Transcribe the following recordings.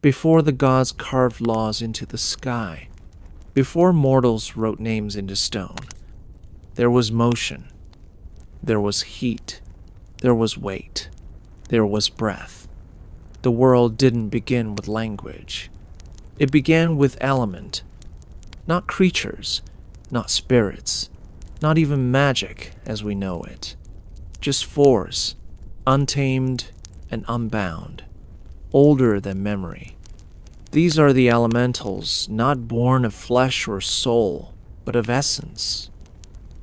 Before the gods carved laws into the sky, before mortals wrote names into stone, there was motion, there was heat, there was weight, there was breath. The world didn't begin with language. It began with element, not creatures, not spirits, not even magic as we know it. Just force, untamed and unbound, older than memory. These are the elementals, not born of flesh or soul, but of essence.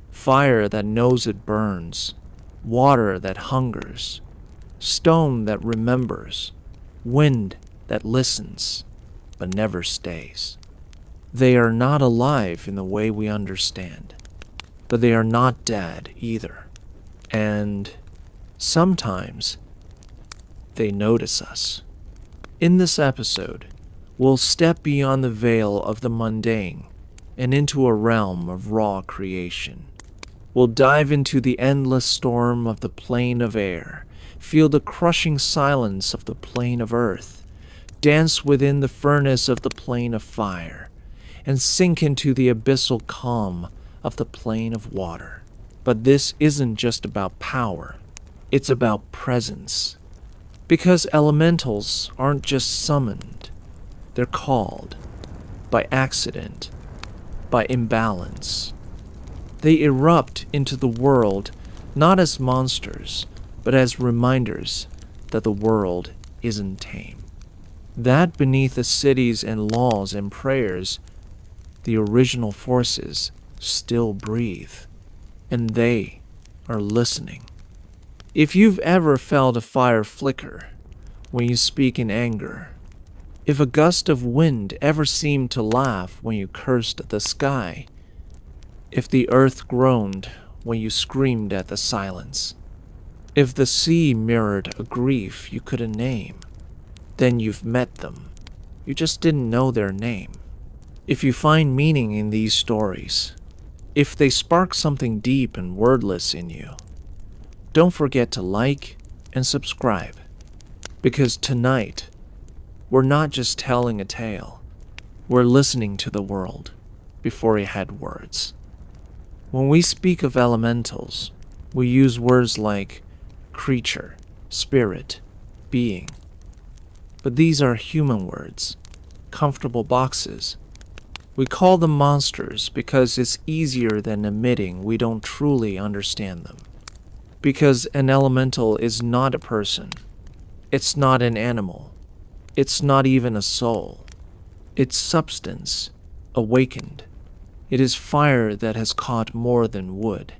Fire that knows it burns, water that hungers, stone that remembers, wind that listens, but never stays. They are not alive in the way we understand, but they are not dead either. And sometimes they notice us. In this episode, we'll step beyond the veil of the mundane and into a realm of raw creation. We'll dive into the endless storm of the plane of air, feel the crushing silence of the plane of earth, dance within the furnace of the plane of fire, and sink into the abyssal calm of the plane of water. But this isn't just about power, it's about presence. Because elementals aren't just summoned, they're called by accident, by imbalance. They erupt into the world not as monsters, but as reminders that the world isn't tame. That beneath the cities and laws and prayers, the original forces still breathe, and they are listening. If you've ever felt a fire flicker when you speak in anger, if a gust of wind ever seemed to laugh when you cursed at the sky, if the earth groaned when you screamed at the silence, if the sea mirrored a grief you couldn't name, then you've met them. You just didn't know their name. If you find meaning in these stories, if they spark something deep and wordless in you, don't forget to like and subscribe, because tonight, we're not just telling a tale, we're listening to the world before it had words. When we speak of elementals, we use words like creature, spirit, being. But these are human words, comfortable boxes. We call them monsters because it's easier than admitting we don't truly understand them. Because an elemental is not a person. It's not an animal. It's not even a soul. It's substance, awakened. It is fire that has caught more than wood.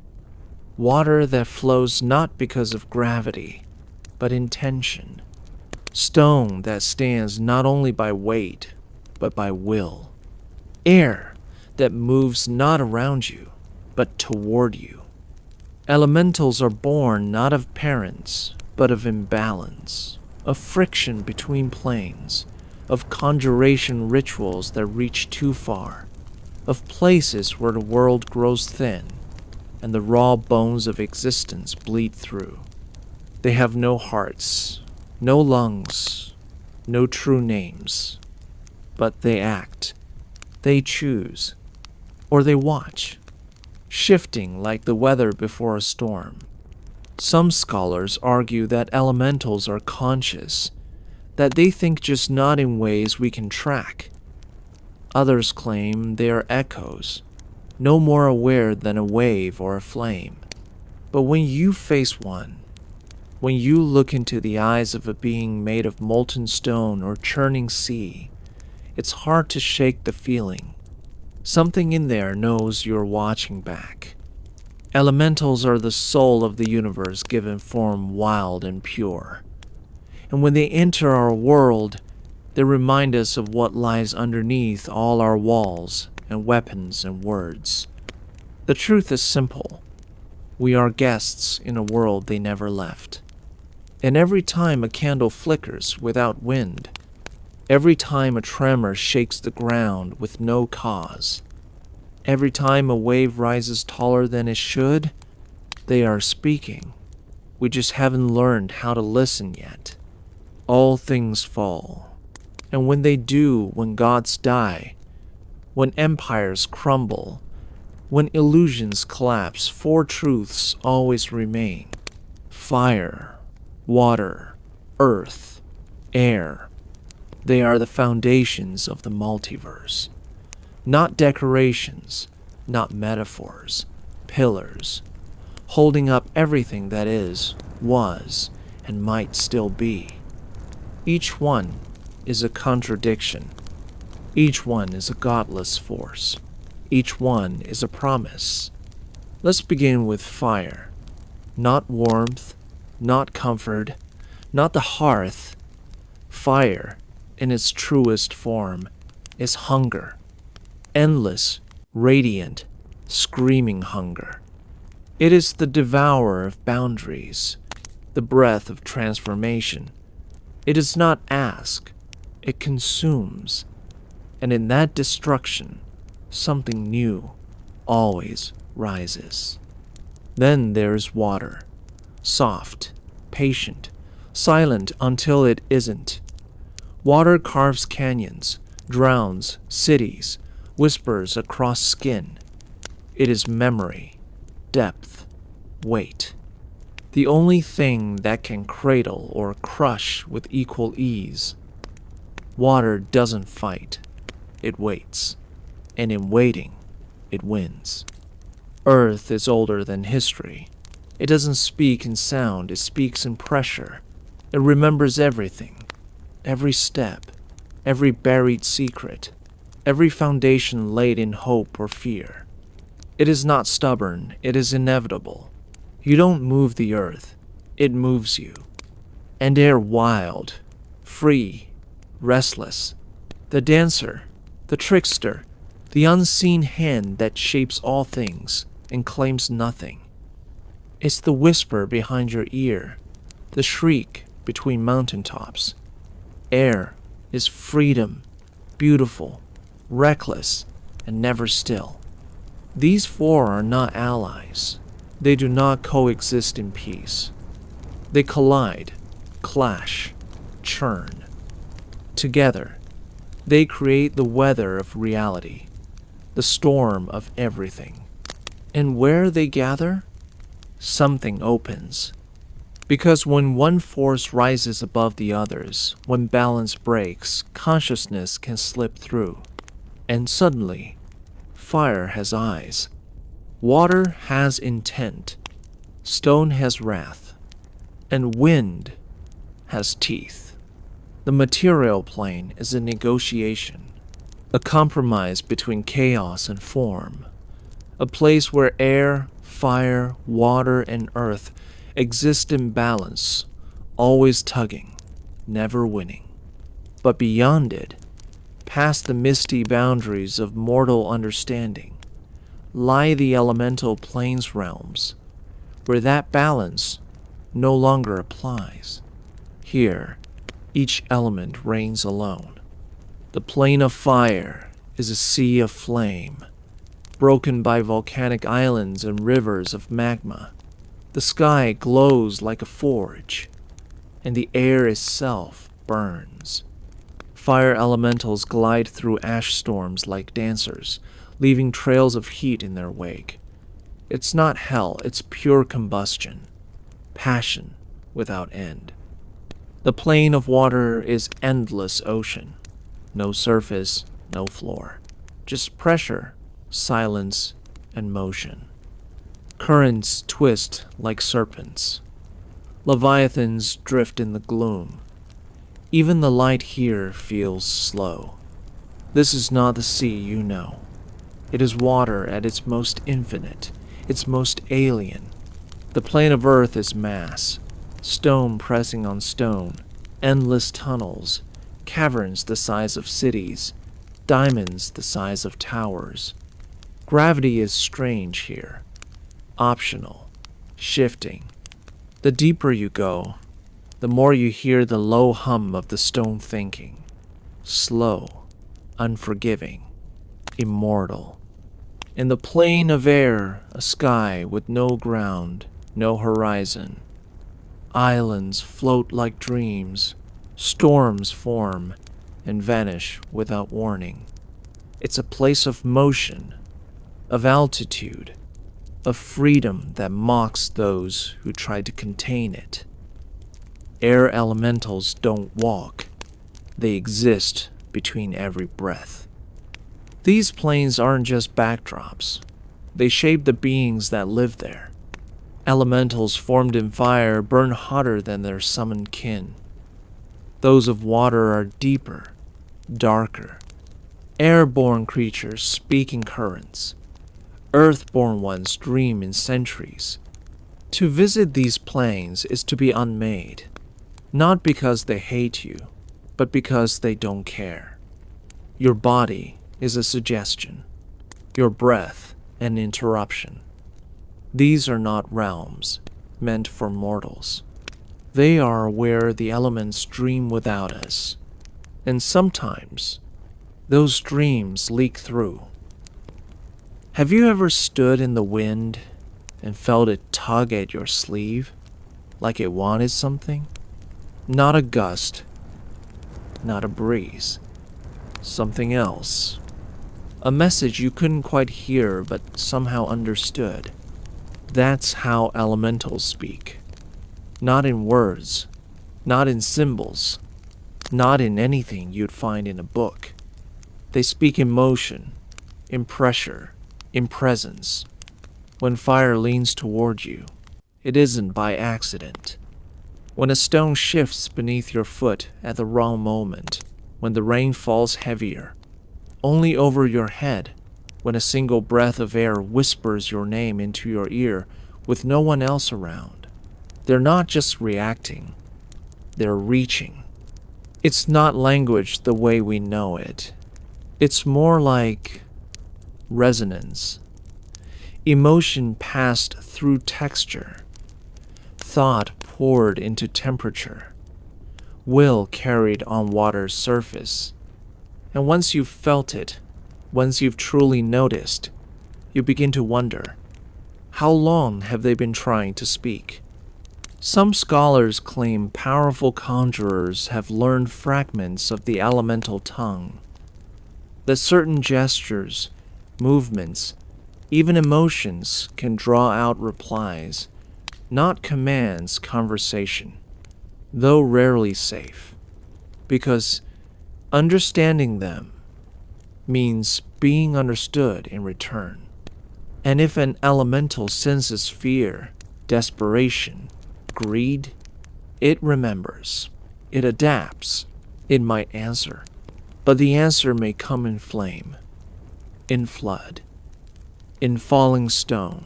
Water that flows not because of gravity, but intention. Stone that stands not only by weight, but by will. Air that moves not around you, but toward you. Elementals are born not of parents, but of imbalance, of friction between planes, of conjuration rituals that reach too far, of places where the world grows thin and the raw bones of existence bleed through. They have no hearts, no lungs, no true names, but they act, they choose, or they watch, shifting like the weather before a storm. Some scholars argue that elementals are conscious, that they think just not in ways we can track. Others claim they are echoes, no more aware than a wave or a flame. But when you face one, when you look into the eyes of a being made of molten stone or churning sea, it's hard to shake the feeling. Something in there knows you're watching back. Elementals are the soul of the universe given form wild and pure. And when they enter our world, they remind us of what lies underneath all our walls and weapons and words. The truth is simple. We are guests in a world they never left. And every time a candle flickers without wind, every time a tremor shakes the ground with no cause, every time a wave rises taller than it should, they are speaking. We just haven't learned how to listen yet. All things fall. And when they do, when gods die, when empires crumble, when illusions collapse, four truths always remain: fire, water, earth, air. They are the foundations of the multiverse. Not decorations, not metaphors, pillars, holding up everything that is, was, and might still be. Each one is a contradiction. Each one is a godless force. Each one is a promise. Let's begin with fire. Not warmth, not comfort, not the hearth. Fire, in its truest form, is hunger. Endless, radiant, screaming hunger. It is the devourer of boundaries, the breath of transformation. It does not ask, it consumes. And in that destruction, something new always rises. Then there is water, soft, patient, silent until it isn't. Water carves canyons, drowns cities, whispers across skin. It is memory, depth, weight. The only thing that can cradle or crush with equal ease. Water doesn't fight, it waits. And in waiting, it wins. Earth is older than history. It doesn't speak in sound, it speaks in pressure. It remembers everything, every step, every buried secret, every foundation laid in hope or fear. It is not stubborn, it is inevitable. You don't move the earth, it moves you. And air wild, free, restless. The dancer, the trickster, the unseen hand that shapes all things and claims nothing. It's the whisper behind your ear, the shriek between mountaintops. Air is freedom, beautiful, reckless, and never still. These four are not allies. They do not coexist in peace. They collide, clash, churn. Together, they create the weather of reality, the storm of everything. And where they gather, something opens. Because when one force rises above the others, when balance breaks, consciousness can slip through. And suddenly, fire has eyes. Water has intent. Stone has wrath. And wind has teeth. The material plane is a negotiation, a compromise between chaos and form, a place where air, fire, water, and earth exist in balance, always tugging, never winning. But beyond it, past the misty boundaries of mortal understanding, lie the elemental planes realms, where that balance no longer applies. Here, each element reigns alone. The plane of fire is a sea of flame, broken by volcanic islands and rivers of magma. The sky glows like a forge, and the air itself burns. Fire elementals glide through ash storms like dancers, leaving trails of heat in their wake. It's not hell, it's pure combustion, passion without end. The plane of water is endless ocean. No surface, no floor. Just pressure, silence, and motion. Currents twist like serpents. Leviathans drift in the gloom. Even the light here feels slow. This is not the sea you know. It is water at its most infinite, its most alien. The plane of earth is mass, stone pressing on stone, endless tunnels, caverns the size of cities, diamonds the size of towers. Gravity is strange here, optional, shifting. The deeper you go, the more you hear the low hum of the stone thinking. Slow, unforgiving, immortal. In the plane of air, a sky with no ground, no horizon. Islands float like dreams, storms form, and vanish without warning. It's a place of motion, of altitude, of freedom that mocks those who try to contain it. Air elementals don't walk. They exist between every breath. These planes aren't just backdrops. They shape the beings that live there. Elementals formed in fire burn hotter than their summoned kin. Those of water are deeper, darker. Airborne creatures speak in currents. Earthborn ones dream in centuries. To visit these planes is to be unmade, not because they hate you, but because they don't care. Your body is a suggestion, your breath an interruption. These are not realms meant for mortals. They are where the elements dream without us, and sometimes those dreams leak through. Have you ever stood in the wind and felt it tug at your sleeve, like it wanted something? Not a gust, not a breeze, something else. A message you couldn't quite hear but somehow understood. That's how elementals speak. Not in words, not in symbols, not in anything you'd find in a book. They speak in motion, in pressure, in presence. When fire leans toward you, it isn't by accident. When a stone shifts beneath your foot at the wrong moment, when the rain falls heavier, only over your head, when a single breath of air whispers your name into your ear with no one else around. They're not just reacting, they're reaching. It's not language the way we know it. It's more like resonance. Emotion passed through texture. Thought poured into temperature. Will carried on water's surface. And once you've felt it, once you've truly noticed, you begin to wonder, how long have they been trying to speak? Some scholars claim powerful conjurers have learned fragments of the elemental tongue, that certain gestures, movements, even emotions can draw out replies, not commands conversation, though rarely safe, because understanding them means being understood in return. And if an elemental senses fear, desperation, greed, it remembers, it adapts, it might answer, but the answer may come in flame, in flood, in falling stone.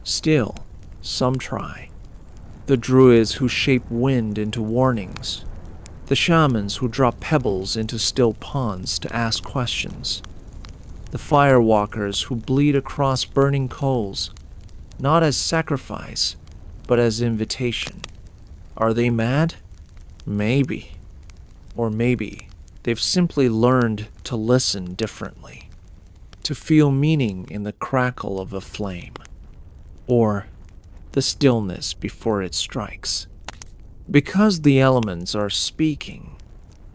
Still, some try. The druids who shape wind into warnings, the shamans who drop pebbles into still ponds to ask questions, the firewalkers who bleed across burning coals, not as sacrifice, but as invitation. Are they mad? Maybe. Or maybe they've simply learned to listen differently, to feel meaning in the crackle of a flame, or the stillness before it strikes. Because the elements are speaking,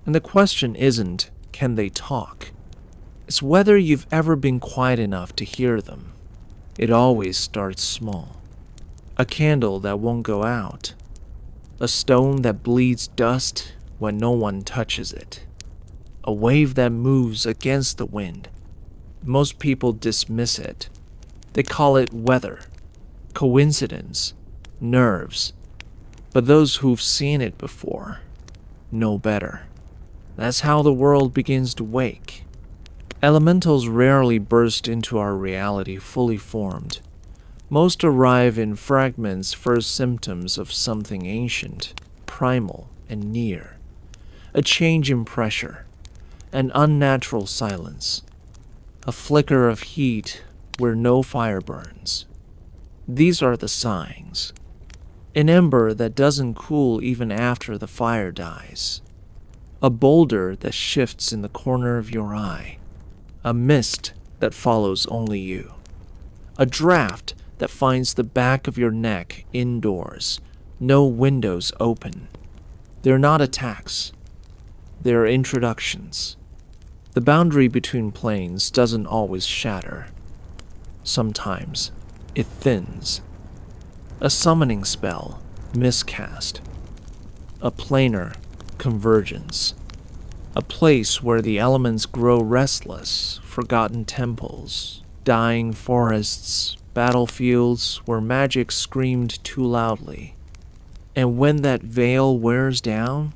and the question isn't, can they talk? It's whether you've ever been quiet enough to hear them. It always starts small. A candle that won't go out. A stone that bleeds dust when no one touches it. A wave that moves against the wind. Most people dismiss it. They call it weather, coincidence, nerves. But those who've seen it before know better. That's how the world begins to wake. Elementals rarely burst into our reality fully formed. Most arrive in fragments, first symptoms of something ancient, primal, and near. A change in pressure, an unnatural silence, a flicker of heat where no fire burns. These are the signs. An ember that doesn't cool even after the fire dies. A boulder that shifts in the corner of your eye. A mist that follows only you. A draft that finds the back of your neck indoors, no windows open. They're not attacks. They are introductions. The boundary between planes doesn't always shatter. Sometimes it thins. A summoning spell, miscast. A planar convergence. A place where the elements grow restless, forgotten temples, dying forests, battlefields where magic screamed too loudly. And when that veil wears down,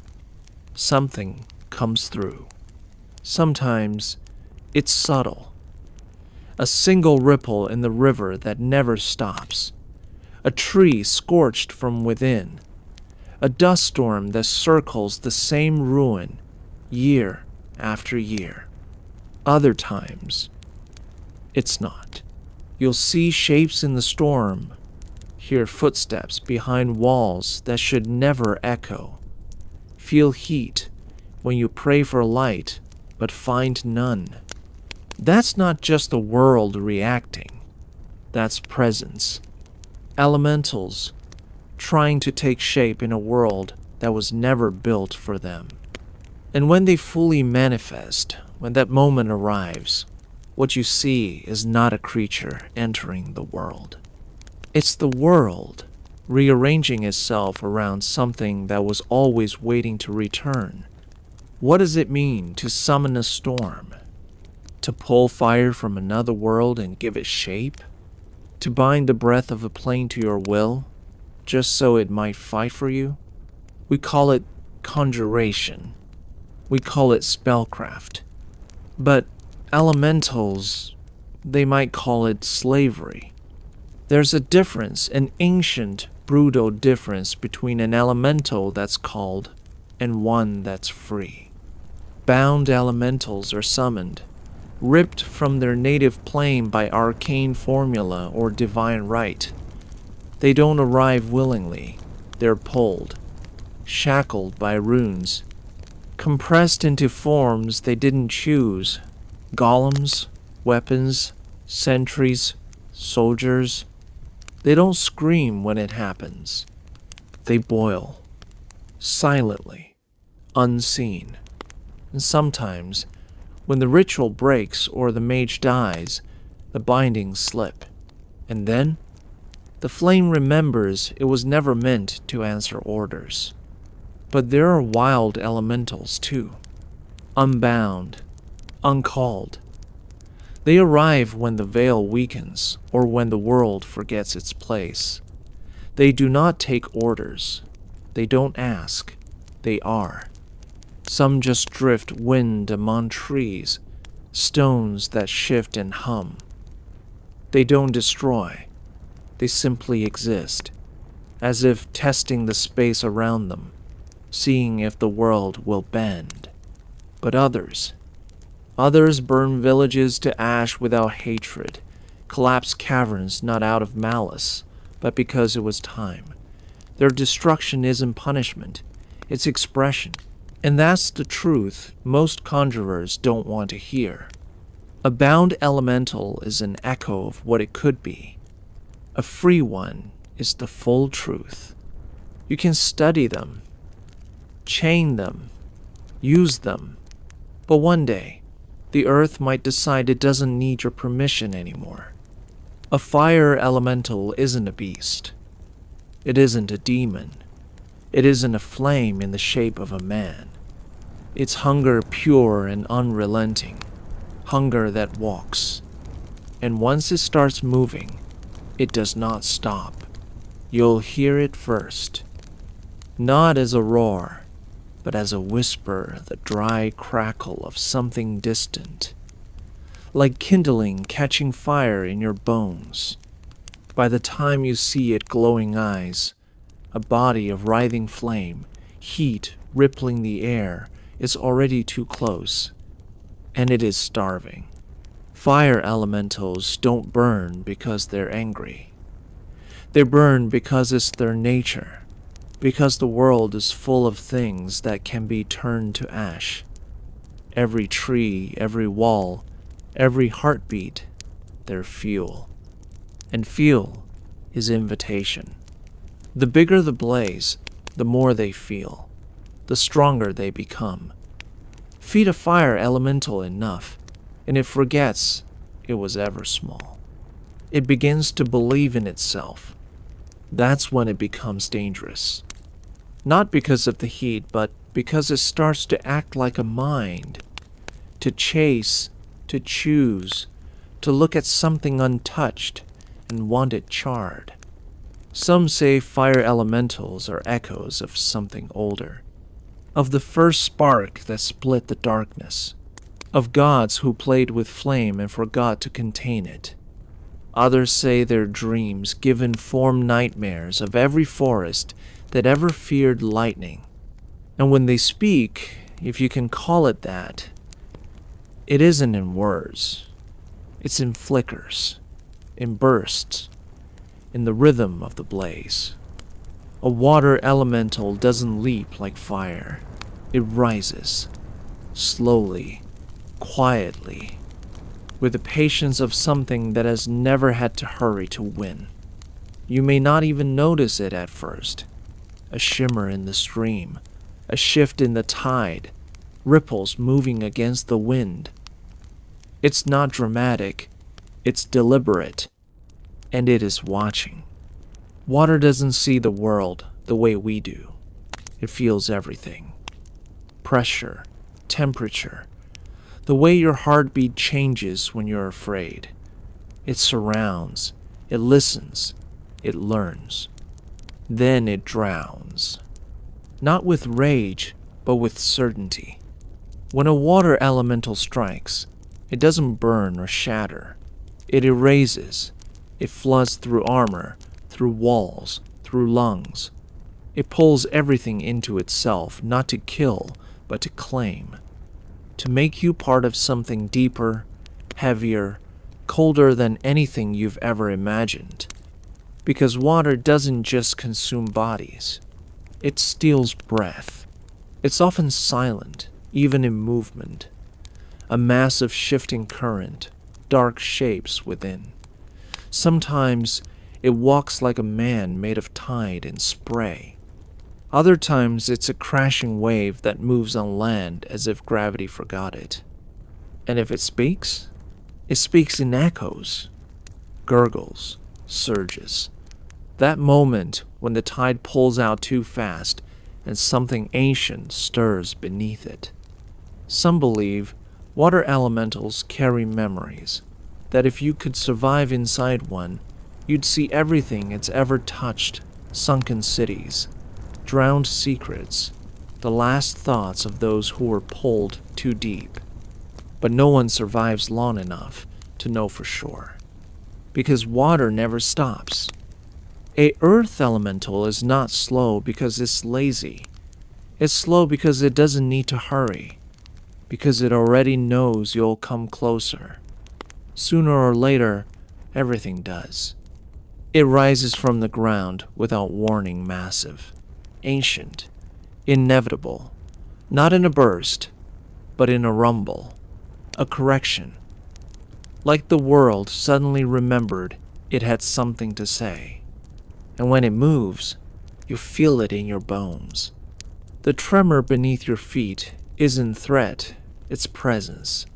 something comes through. Sometimes it's subtle. A single ripple in the river that never stops. A tree scorched from within. A dust storm that circles the same ruin year after year. Other times, it's not. You'll see shapes in the storm, hear footsteps behind walls that should never echo, feel heat when you pray for light but find none. That's not just the world reacting. That's presence. Elementals trying to take shape in a world that was never built for them. And when they fully manifest, when that moment arrives, what you see is not a creature entering the world. It's the world rearranging itself around something that was always waiting to return. What does it mean to summon a storm? To pull fire from another world and give it shape? To bind the breath of a plane to your will, just so it might fight for you? We call it conjuration. We call it spellcraft. But elementals, they might call it slavery. There's a difference, an ancient, brutal difference between an elemental that's called and one that's free. Bound elementals are summoned, ripped from their native plane by arcane formula or divine right. They don't arrive willingly. They're pulled, shackled by runes, compressed into forms they didn't choose. Golems, weapons, sentries, soldiers. They don't scream when it happens. They boil, silently, unseen. And sometimes, when the ritual breaks or the mage dies, the bindings slip. And then, the flame remembers it was never meant to answer orders. But there are wild elementals too, unbound, uncalled. They arrive when the veil weakens or when the world forgets its place. They do not take orders. They don't ask. They are. Some just drift wind among trees, stones that shift and hum. They don't destroy. They simply exist, as if testing the space around them, seeing if the world will bend. But others burn villages to ash without hatred, collapse caverns not out of malice, but because it was time. Their destruction isn't punishment, it's expression. And that's the truth most conjurers don't want to hear. A bound elemental is an echo of what it could be. A free one is the full truth. You can study them, chain them, use them, but one day, the earth might decide it doesn't need your permission anymore. A fire elemental isn't a beast. It isn't a demon. It isn't a flame in the shape of a man. It's hunger pure and unrelenting, hunger that walks. And once it starts moving, it does not stop. You'll hear it first, not as a roar, but as a whisper, the dry crackle of something distant, like kindling catching fire in your bones. By the time you see it glowing eyes, a body of writhing flame, heat rippling the air, is already too close, and it is starving. Fire elementals don't burn because they're angry. They burn because it's their nature, because the world is full of things that can be turned to ash. Every tree, every wall, every heartbeat, their fuel. And fuel is invitation. The bigger the blaze, the more they feel, the stronger they become. Feed a fire elemental enough, and it forgets it was ever small. It begins to believe in itself. That's when it becomes dangerous. Not because of the heat, but because it starts to act like a mind, to chase, to choose, to look at something untouched and want it charred. Some say fire elementals are echoes of something older, of the first spark that split the darkness, of gods who played with flame and forgot to contain it. Others say they're dreams given form nightmares of every forest that ever feared lightning. And when they speak, if you can call it that, it isn't in words. It's in flickers, in bursts, in the rhythm of the blaze. A water elemental doesn't leap like fire. It rises, slowly, quietly, with the patience of something that has never had to hurry to win. You may not even notice it at first. A shimmer in the stream, a shift in the tide, ripples moving against the wind. It's not dramatic, it's deliberate, and it is watching. Water doesn't see the world the way we do. It feels everything. Pressure, temperature, the way your heartbeat changes when you're afraid. It surrounds, it listens, it learns. Then it drowns. Not with rage, but with certainty. When a water elemental strikes, it doesn't burn or shatter. It erases. It floods through armor, through walls, through lungs. It pulls everything into itself, not to kill, but to claim. To make you part of something deeper, heavier, colder than anything you've ever imagined. Because water doesn't just consume bodies. It steals breath. It's often silent, even in movement. A massive shifting current, dark shapes within. Sometimes it walks like a man made of tide and spray. Other times it's a crashing wave that moves on land as if gravity forgot it. And if it speaks in echoes, gurgles, surges. That moment when the tide pulls out too fast and something ancient stirs beneath it. Some believe water elementals carry memories, that if you could survive inside one, you'd see everything it's ever touched, sunken cities, drowned secrets, the last thoughts of those who were pulled too deep. But no one survives long enough to know for sure, because water never stops. A earth elemental is not slow because it's lazy. It's slow because it doesn't need to hurry, because it already knows you'll come closer. Sooner or later, everything does. It rises from the ground without warning, massive, ancient, inevitable, not in a burst, but in a rumble, a correction. Like the world suddenly remembered it had something to say. And when it moves, you feel it in your bones. The tremor beneath your feet isn't threat, it's presence.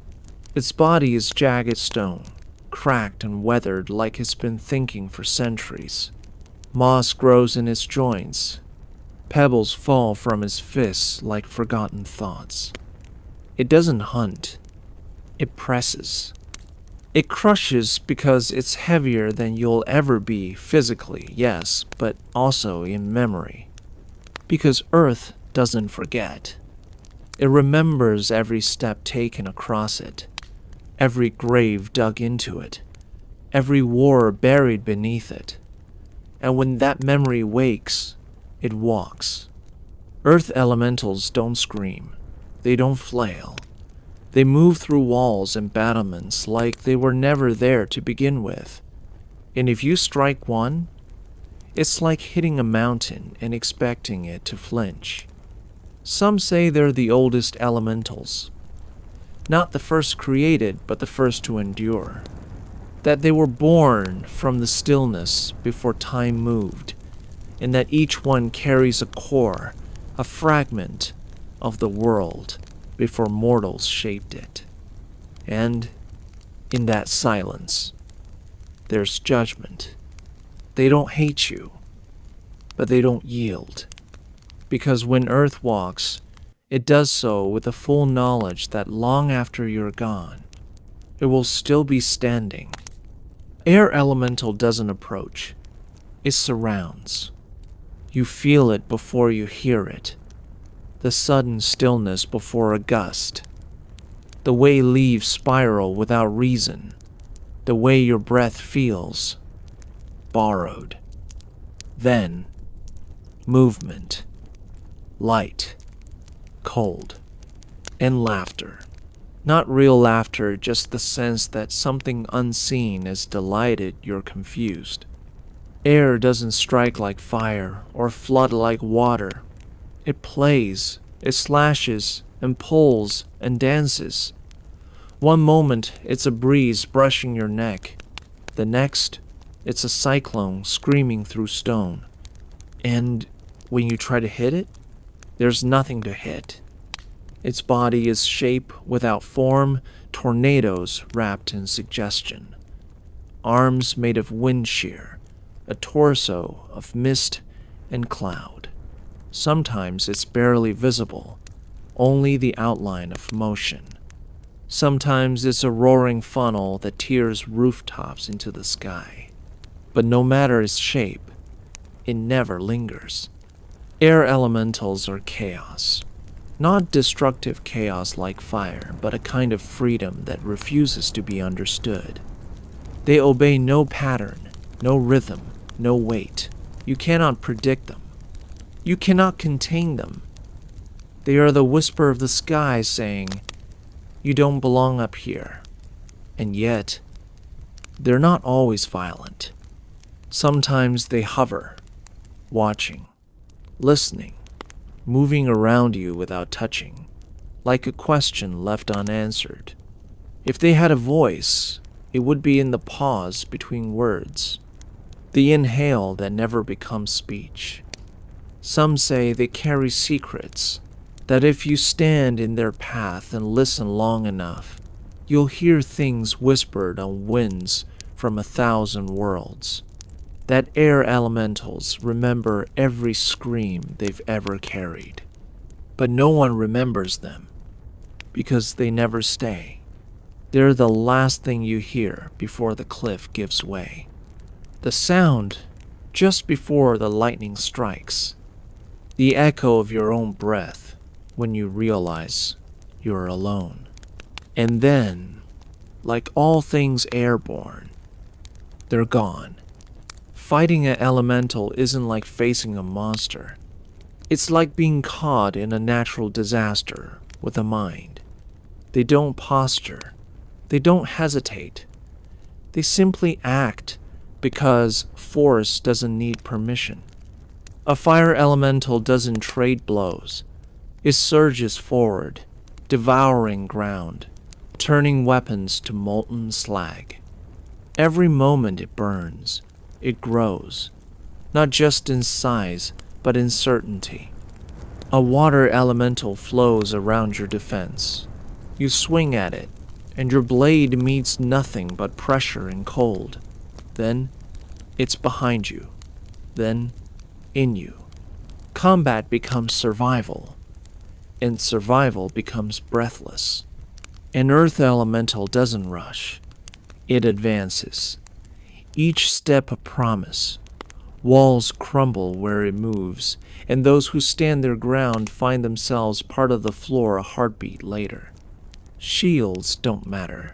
Its body is jagged stone, cracked and weathered like it's been thinking for centuries. Moss grows in its joints. Pebbles fall from its fists like forgotten thoughts. It doesn't hunt. It presses. It crushes because it's heavier than you'll ever be physically, yes, but also in memory. Because Earth doesn't forget. It remembers every step taken across it, every grave dug into it, every war buried beneath it. And when that memory wakes, it walks. Earth elementals don't scream. They don't flail. They move through walls and battlements like they were never there to begin with. And if you strike one, it's like hitting a mountain and expecting it to flinch. Some say they're the oldest elementals. Not the first created, but the first to endure. That they were born from the stillness before time moved, and that each one carries a core, a fragment of the world before mortals shaped it. And in that silence, there's judgment. They don't hate you, but they don't yield. Because when Earth walks, it does so with the full knowledge that long after you're gone, it will still be standing. Air elemental doesn't approach. It surrounds. You feel it before you hear it. The sudden stillness before a gust. The way leaves spiral without reason. The way your breath feels. Borrowed. Then, movement. Light. Cold. And laughter. Not real laughter, just the sense that something unseen is delighted you're confused. Air doesn't strike like fire or flood like water. It plays, it slashes and pulls and dances. One moment, it's a breeze brushing your neck. The next, it's a cyclone screaming through stone. And when you try to hit it, there's nothing to hit. Its body is shape without form, tornadoes wrapped in suggestion. Arms made of wind shear, a torso of mist and cloud. Sometimes it's barely visible, only the outline of motion. Sometimes it's a roaring funnel that tears rooftops into the sky. But no matter its shape, it never lingers. Air elementals are chaos. Not destructive chaos like fire, but a kind of freedom that refuses to be understood. They obey no pattern, no rhythm, no weight. You cannot predict them. You cannot contain them. They are the whisper of the sky saying, "You don't belong up here." And yet, they're not always violent. Sometimes they hover, watching, listening, moving around you without touching, like a question left unanswered. If they had a voice, it would be in the pause between words, the inhale that never becomes speech. Some say they carry secrets, that if you stand in their path and listen long enough, you'll hear things whispered on winds from 1,000 worlds. That air elementals remember every scream they've ever carried. But no one remembers them, because they never stay. They're the last thing you hear before the cliff gives way. The sound just before the lightning strikes. The echo of your own breath when you realize you're alone. And then, like all things airborne, they're gone. Fighting an elemental isn't like facing a monster. It's like being caught in a natural disaster with a mind. They don't posture. They don't hesitate. They simply act because force doesn't need permission. A fire elemental doesn't trade blows. It surges forward, devouring ground, turning weapons to molten slag. Every moment it burns, it grows, not just in size, but in certainty. A water elemental flows around your defense. You swing at it, and your blade meets nothing but pressure and cold. Then, it's behind you. Then, in you. Combat becomes survival, and survival becomes breathless. An earth elemental doesn't rush. It advances. Each step a promise. Walls crumble where it moves, and those who stand their ground find themselves part of the floor a heartbeat later. Shields don't matter.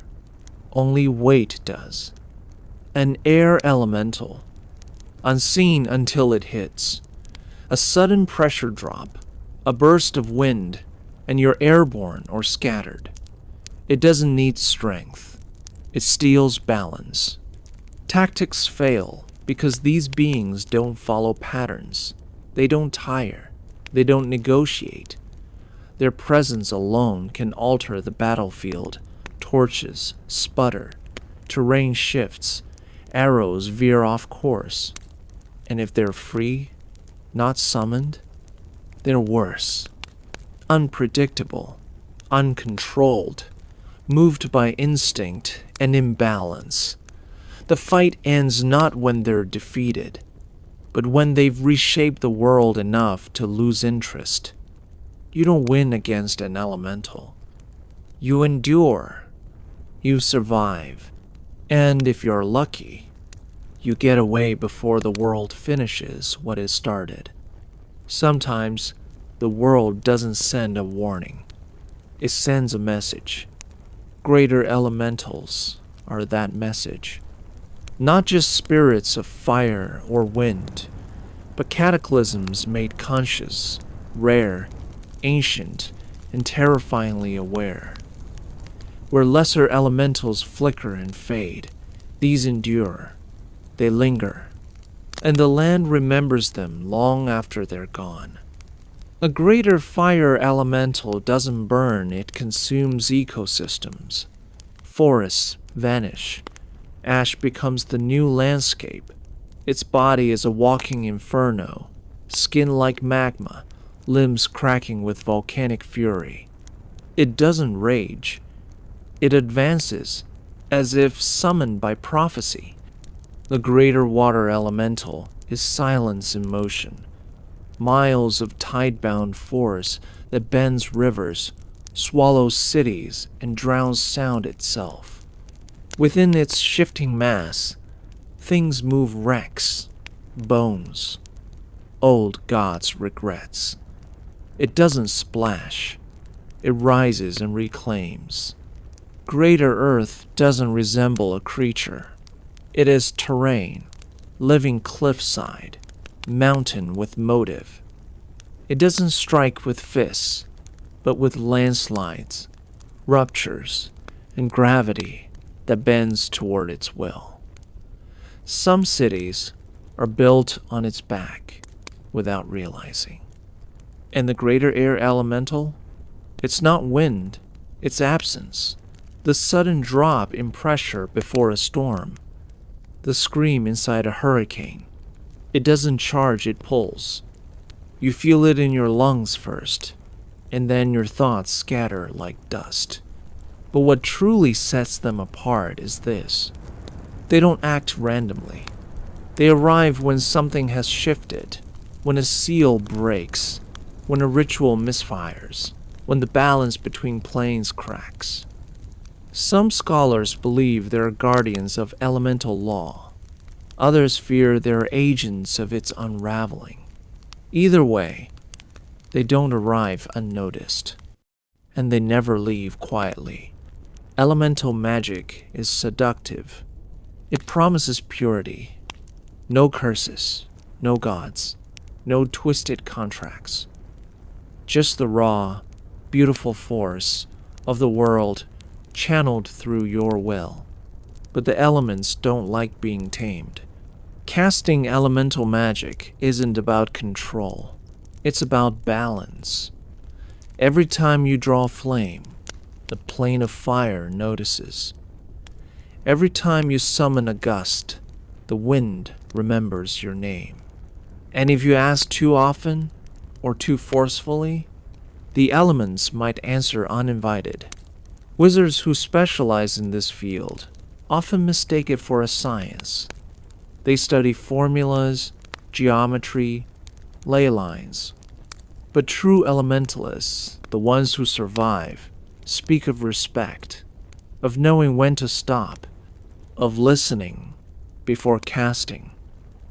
Only weight does. An air elemental, unseen until it hits. A sudden pressure drop, a burst of wind, and you're airborne or scattered. It doesn't need strength. It steals balance. Tactics fail because these beings don't follow patterns. They don't tire. They don't negotiate. Their presence alone can alter the battlefield. Torches sputter. Terrain shifts. Arrows veer off course. And if they're free, not summoned, they're worse. Unpredictable. uncontrolled, moved by instinct and imbalance. The fight ends not when they're defeated, but when they've reshaped the world enough to lose interest. You don't win against an elemental. You endure. You survive. And if you're lucky, you get away before the world finishes what it started. Sometimes the world doesn't send a warning. It sends a message. Greater elementals are that message. Not just spirits of fire or wind, but cataclysms made conscious, rare, ancient, and terrifyingly aware. Where lesser elementals flicker and fade, these endure. They linger, and the land remembers them long after they're gone. A greater fire elemental doesn't burn, it consumes ecosystems. Forests vanish. Ash becomes the new landscape. Its body is a walking inferno, skin like magma, limbs cracking with volcanic fury. It doesn't rage. It advances, as if summoned by prophecy. The greater water elemental is silence in motion. Miles of tide-bound force that bends rivers, swallows cities, and drowns sound itself. Within its shifting mass, things move wrecks, bones, old gods' regrets. It doesn't splash. It rises and reclaims. Greater Earth doesn't resemble a creature. It is terrain, living cliffside, mountain with motive. It doesn't strike with fists, but with landslides, ruptures, and gravity that bends toward its will. Some cities are built on its back without realizing. And the greater air elemental? It's not wind, it's absence. The sudden drop in pressure before a storm. The scream inside a hurricane. It doesn't charge, it pulls. You feel it in your lungs first, and then your thoughts scatter like dust. But what truly sets them apart is this. They don't act randomly. They arrive when something has shifted, when a seal breaks, when a ritual misfires, when the balance between planes cracks. Some scholars believe they are guardians of elemental law. Others fear they are agents of its unraveling. Either way, they don't arrive unnoticed, and they never leave quietly. Elemental magic is seductive. It promises purity. No curses, no gods, no twisted contracts. Just the raw, beautiful force of the world channeled through your will. But the elements don't like being tamed. Casting elemental magic isn't about control. It's about balance. Every time you draw flame, the plane of fire notices. Every time you summon a gust, the wind remembers your name. And if you ask too often or too forcefully, the elements might answer uninvited. Wizards who specialize in this field often mistake it for a science. They study formulas, geometry, ley lines. But true elementalists, the ones who survive, speak of respect, of knowing when to stop, of listening before casting.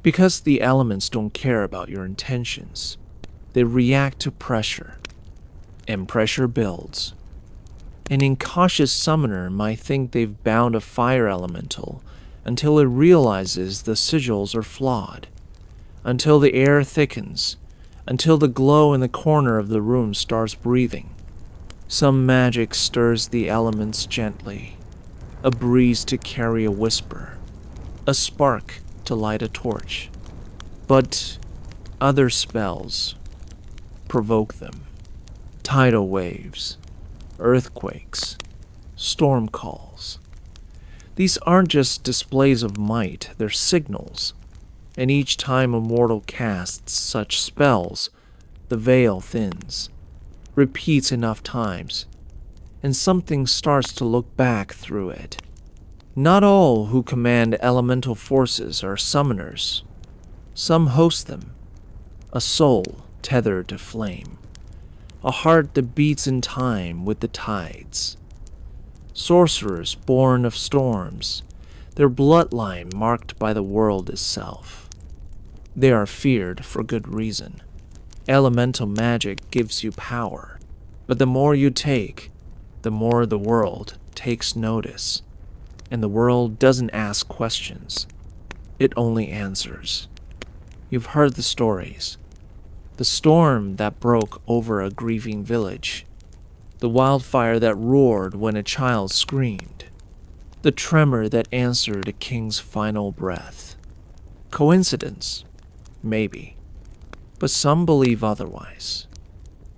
Because the elements don't care about your intentions, they react to pressure, and pressure builds. An incautious summoner might think they've bound a fire elemental until it realizes the sigils are flawed, until the air thickens, until the glow in the corner of the room starts breathing. Some magic stirs the elements gently, a breeze to carry a whisper, a spark to light a torch. But other spells provoke them. Tidal waves, earthquakes, storm calls. These aren't just displays of might, they're signals. And each time a mortal casts such spells, the veil thins, repeats enough times, and something starts to look back through it. Not all who command elemental forces are summoners. Some host them, a soul tethered to flame, a heart that beats in time with the tides. Sorcerers born of storms, their bloodline marked by the world itself. They are feared for good reason. Elemental magic gives you power, but the more you take, the more the world takes notice. And the world doesn't ask questions. It only answers. You've heard the stories. The storm that broke over a grieving village. The wildfire that roared when a child screamed. The tremor that answered a king's final breath. Coincidence? Maybe. But some believe otherwise.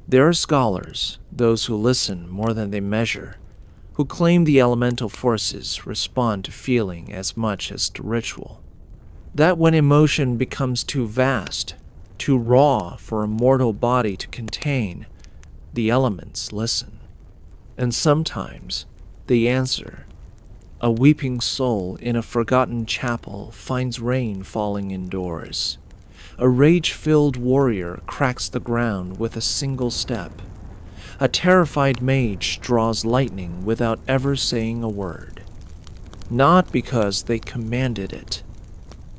There are scholars, those who listen more than they measure, who claim the elemental forces respond to feeling as much as to ritual. That when emotion becomes too vast, too raw for a mortal body to contain, the elements listen. And sometimes they answer. A weeping soul in a forgotten chapel finds rain falling indoors. A rage-filled warrior cracks the ground with a single step. A terrified mage draws lightning without ever saying a word. Not because they commanded it,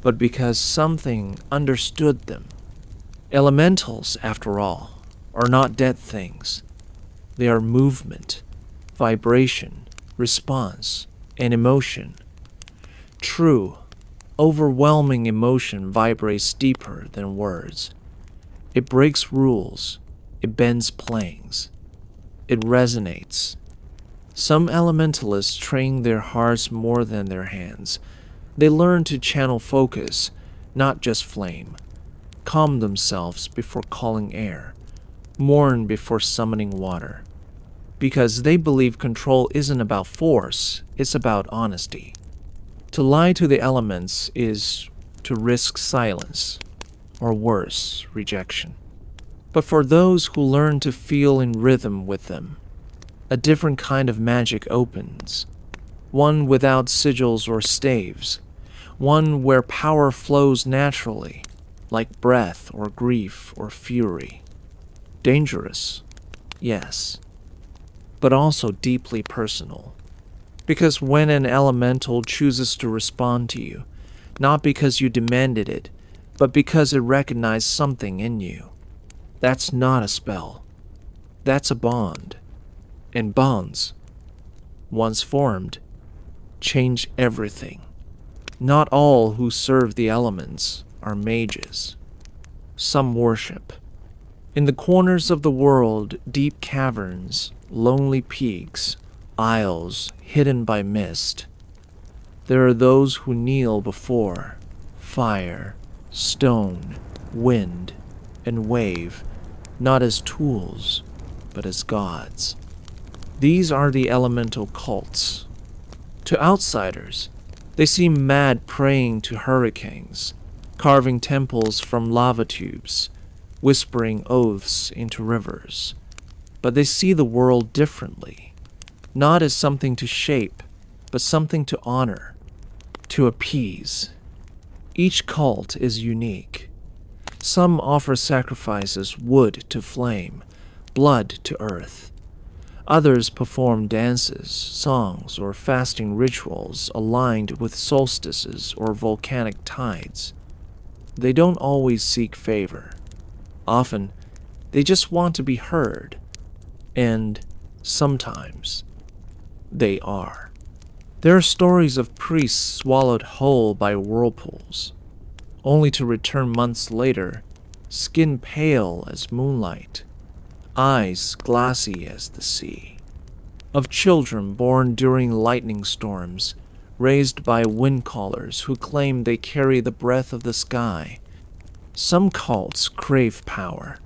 but because something understood them. Elementals, after all, are not dead things. They are movement, vibration, response, and emotion. True, overwhelming emotion vibrates deeper than words. It breaks rules. It bends planes. It resonates. Some elementalists train their hearts more than their hands. They learn to channel focus, not just flame. Calm themselves before calling air. Mourn before summoning water. Because they believe control isn't about force, it's about honesty. To lie to the elements is to risk silence, or worse, rejection. But for those who learn to feel in rhythm with them, a different kind of magic opens, one without sigils or staves, one where power flows naturally, like breath or grief or fury. Dangerous, yes, but also deeply personal. Because when an elemental chooses to respond to you, not because you demanded it, but because it recognized something in you, that's not a spell. That's a bond. And bonds, once formed, change everything. Not all who serve the elements are mages. Some worship. In the corners of the world, deep caverns, lonely peaks, isles hidden by mist, there are those who kneel before fire, stone, wind, and wave, not as tools, but as gods. These are the elemental cults. To outsiders, they seem mad praying to hurricanes, carving temples from lava tubes, whispering oaths into rivers. But they see the world differently, not as something to shape, but something to honor, to appease. Each cult is unique. Some offer sacrifices wood to flame, blood to earth. Others perform dances, songs, or fasting rituals aligned with solstices or volcanic tides. They don't always seek favor. Often, they just want to be heard. And sometimes, they are. There are stories of priests swallowed whole by whirlpools, only to return months later, skin pale as moonlight, eyes glassy as the sea. Of children born during lightning storms, raised by wind callers who claim they carry the breath of the sky. Some cults crave power.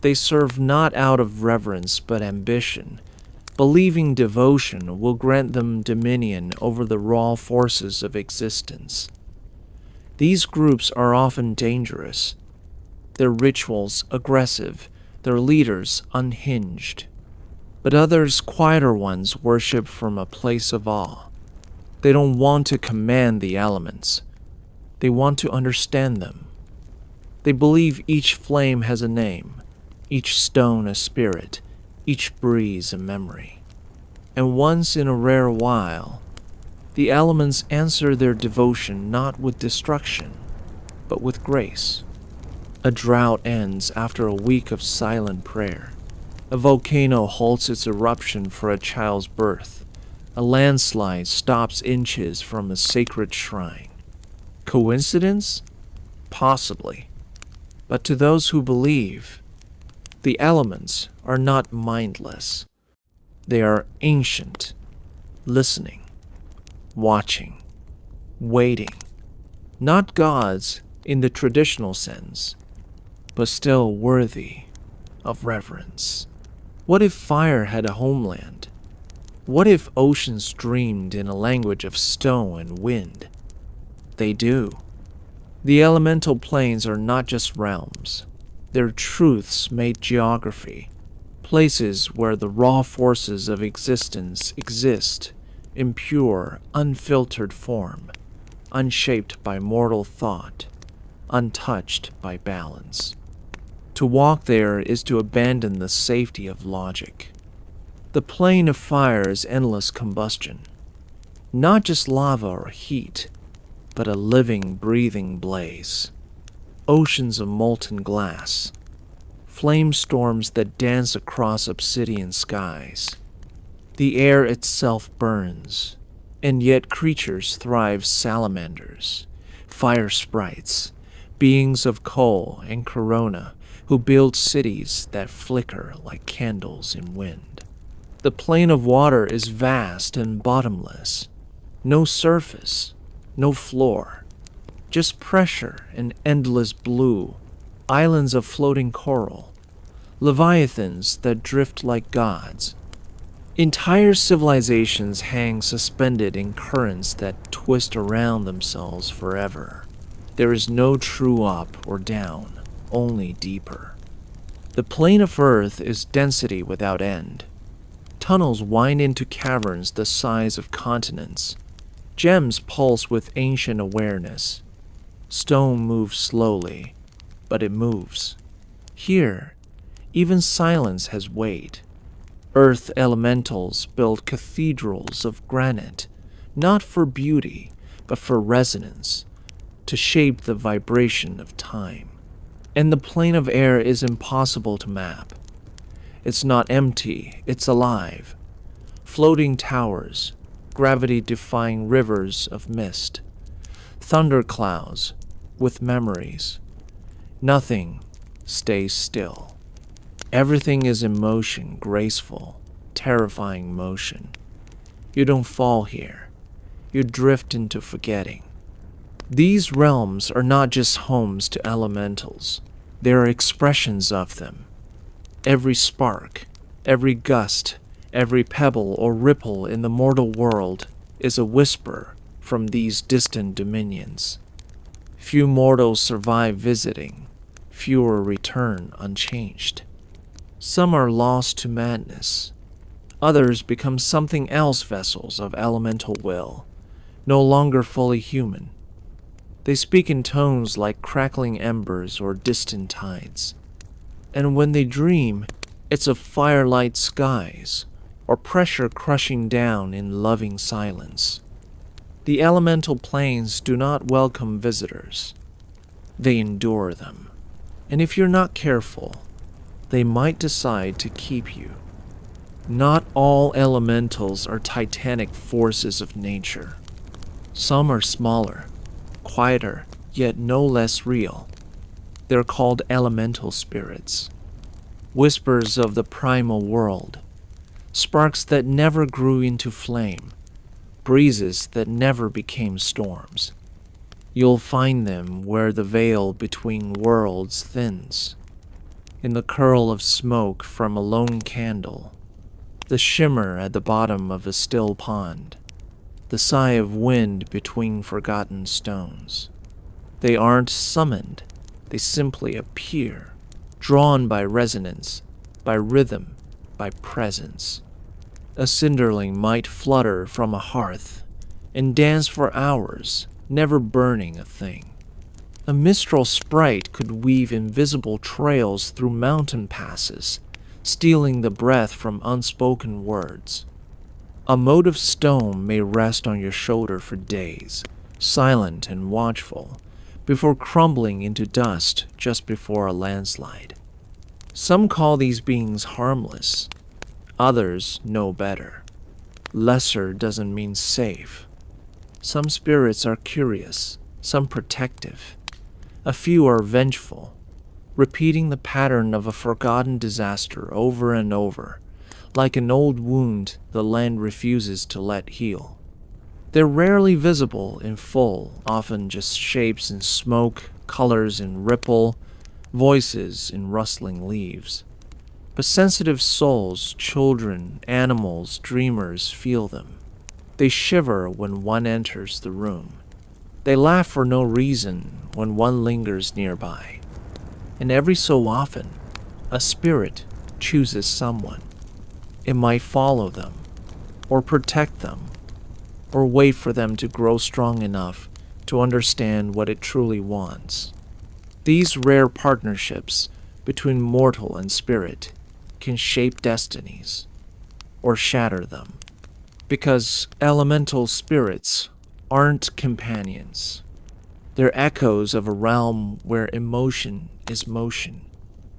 They serve not out of reverence but ambition, believing devotion will grant them dominion over the raw forces of existence. These groups are often dangerous, their rituals aggressive, their leaders unhinged. But others, quieter ones, worship from a place of awe. They don't want to command the elements. They want to understand them. They believe each flame has a name, each stone a spirit, each breeze a memory. And once in a rare while, the elements answer their devotion not with destruction, but with grace. A drought ends after a week of silent prayer. A volcano halts its eruption for a child's birth. A landslide stops inches from a sacred shrine. Coincidence? Possibly. But to those who believe, the elements are not mindless. They are ancient, listening, watching, waiting. Not gods in the traditional sense, but still worthy of reverence. What if fire had a homeland? What if oceans dreamed in a language of stone and wind? They do. The elemental planes are not just realms. They're truths made geography, places where the raw forces of existence exist in pure, unfiltered form, unshaped by mortal thought, untouched by balance. To walk there is to abandon the safety of logic. The plane of fire is endless combustion, not just lava or heat, but a living, breathing blaze. Oceans of molten glass, flame storms that dance across obsidian skies. The air itself burns, and yet creatures thrive: salamanders, fire sprites, beings of coal and corona who build cities that flicker like candles in wind. The plane of water is vast and bottomless. No surface, no floor, just pressure and endless blue, islands of floating coral, leviathans that drift like gods. Entire civilizations hang suspended in currents that twist around themselves forever. There is no true up or down, only deeper. The plane of Earth is density without end. Tunnels wind into caverns the size of continents. Gems pulse with ancient awareness. Stone moves slowly, but it moves. Here, even silence has weight. Earth elementals build cathedrals of granite, not for beauty, but for resonance, to shape the vibration of time. And the plane of air is impossible to map. It's not empty, it's alive. Floating towers, gravity-defying rivers of mist, thunderclouds with memories. Nothing stays still. Everything is in motion, graceful, terrifying motion. You don't fall here. You drift into forgetting. These realms are not just homes to elementals. They are expressions of them. Every spark, every gust, every pebble or ripple in the mortal world is a whisper from these distant dominions. Few mortals survive visiting. Fewer return unchanged. Some are lost to madness. Others become something else, vessels of elemental will, no longer fully human. They speak in tones like crackling embers or distant tides. And when they dream, it's of firelight skies or pressure crushing down in loving silence. The elemental planes do not welcome visitors. They endure them. And if you're not careful, they might decide to keep you. Not all elementals are titanic forces of nature. Some are smaller, quieter, yet no less real. They're called elemental spirits. Whispers of the primal world. Sparks that never grew into flame. Breezes that never became storms. You'll find them where the veil between worlds thins. In the curl of smoke from a lone candle. The shimmer at the bottom of a still pond. The sigh of wind between forgotten stones. They aren't summoned. They simply appear, drawn by resonance, by rhythm, by presence. A cinderling might flutter from a hearth and dance for hours, never burning a thing. A mistral sprite could weave invisible trails through mountain passes, stealing the breath from unspoken words. A mote of stone may rest on your shoulder for days, silent and watchful, before crumbling into dust just before a landslide. Some call these beings harmless. Others know better. Lesser doesn't mean safe. Some spirits are curious, some protective. A few are vengeful, repeating the pattern of a forgotten disaster over and over, like an old wound the land refuses to let heal. They're rarely visible in full, often just shapes in smoke, colors in ripple, voices in rustling leaves. But sensitive souls, children, animals, dreamers feel them. They shiver when one enters the room. They laugh for no reason when one lingers nearby. And every so often, a spirit chooses someone. It might follow them, or protect them, or wait for them to grow strong enough to understand what it truly wants. These rare partnerships between mortal and spirit can shape destinies, or shatter them, because elemental spirits aren't companions. They're echoes of a realm where emotion is motion.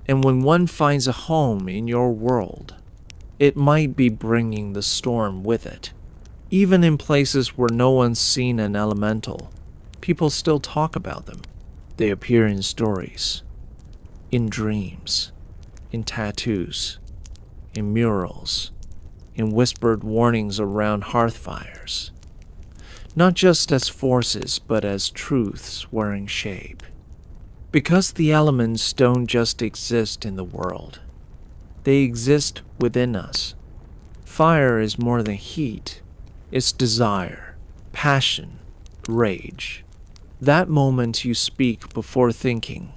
And when one finds a home in your world, it might be bringing the storm with it. Even in places where no one's seen an elemental, people still talk about them. They appear in stories, in dreams, in tattoos, in murals, in whispered warnings around hearth fires. Not just as forces, but as truths wearing shape. Because the elements don't just exist in the world. They exist within us. Fire is more than heat. It's desire, passion, rage. That moment you speak before thinking,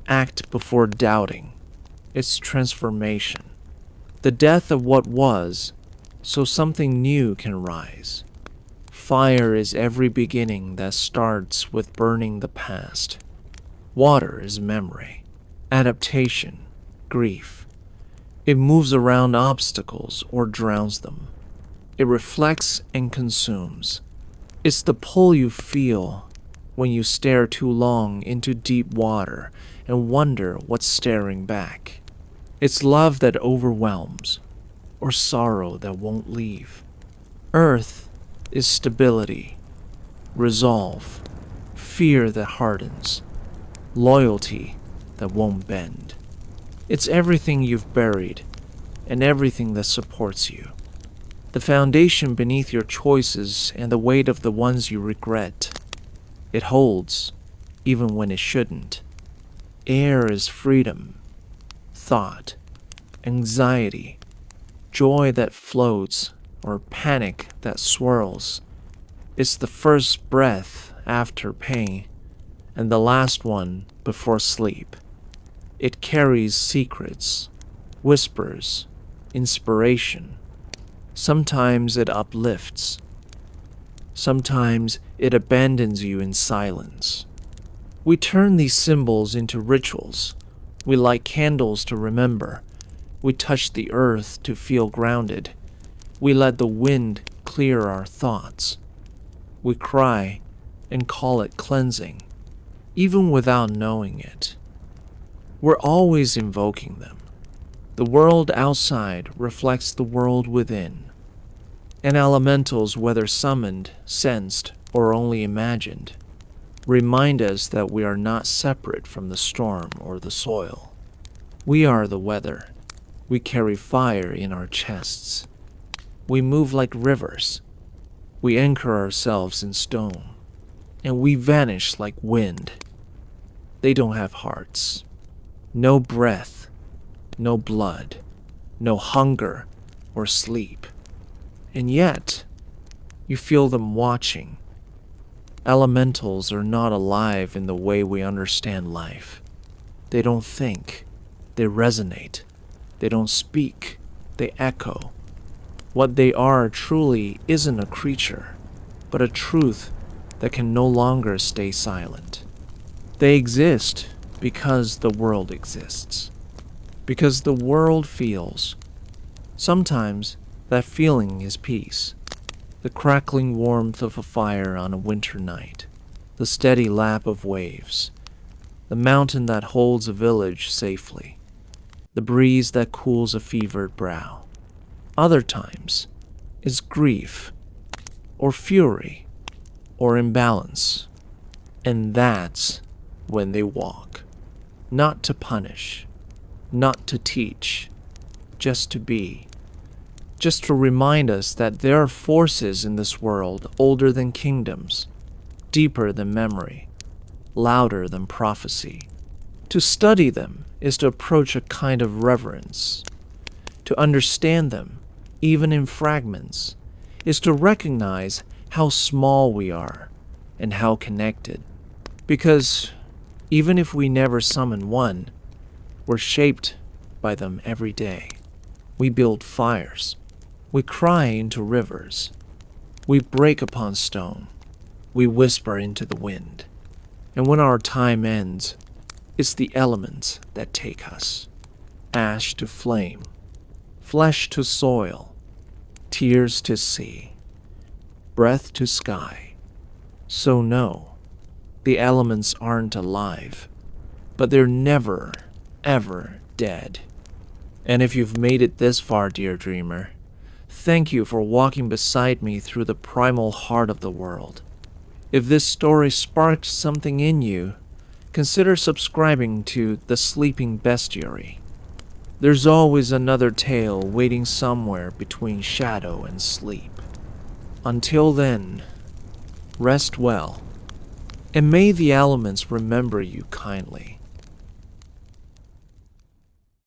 act before doubting. It's transformation. The death of what was, so something new can rise. Fire is every beginning that starts with burning the past. Water is memory, adaptation, grief. It moves around obstacles or drowns them. It reflects and consumes. It's the pull you feel when you stare too long into deep water and wonder what's staring back. It's love that overwhelms, or sorrow that won't leave. Earth is stability, resolve, fear that hardens, loyalty that won't bend. It's everything you've buried, and everything that supports you. The foundation beneath your choices and the weight of the ones you regret. It holds, even when it shouldn't. Air is freedom, thought, anxiety, joy that floats, or panic that swirls. It's the first breath after pain, and the last one before sleep. It carries secrets, whispers, inspiration. Sometimes it uplifts. Sometimes it abandons you in silence. We turn these symbols into rituals. We light candles to remember. We touch the earth to feel grounded. We let the wind clear our thoughts. We cry and call it cleansing, even without knowing it. We're always invoking them. The world outside reflects the world within. And elementals, whether summoned, sensed, or only imagined, remind us that we are not separate from the storm or the soil. We are the weather. We carry fire in our chests. We move like rivers. We anchor ourselves in stone. And we vanish like wind. They don't have hearts. No breath, no blood, no hunger or sleep. And yet, you feel them watching. Elementals are not alive in the way we understand life. They don't think. They resonate. They don't speak. they echo. What they are truly isn't a creature, but a truth that can no longer stay silent. They exist because the world exists. Because the world feels. Sometimes that feeling is peace. The crackling warmth of a fire on a winter night. The steady lap of waves. The mountain that holds a village safely. The breeze that cools a fevered brow. Other times is grief, or fury, or imbalance. And that's when they walk. Not to punish, not to teach, just to be. Just to remind us that there are forces in this world older than kingdoms, deeper than memory, louder than prophecy. To study them is to approach a kind of reverence. To understand them, even in fragments, is to recognize how small we are and how connected. Because even if we never summon one, we're shaped by them every day. We build fires. We cry into rivers. We break upon stone. We whisper into the wind. And when our time ends, it's the elements that take us. Ash to flame, flesh to soil, tears to sea, breath to sky. So no, the elements aren't alive, but they're never, ever dead. And if you've made it this far, dear dreamer, thank you for walking beside me through the primal heart of the world. If this story sparked something in you, consider subscribing to The Sleeping Bestiary. There's always another tale waiting somewhere between shadow and sleep. Until then, rest well, and may the elements remember you kindly.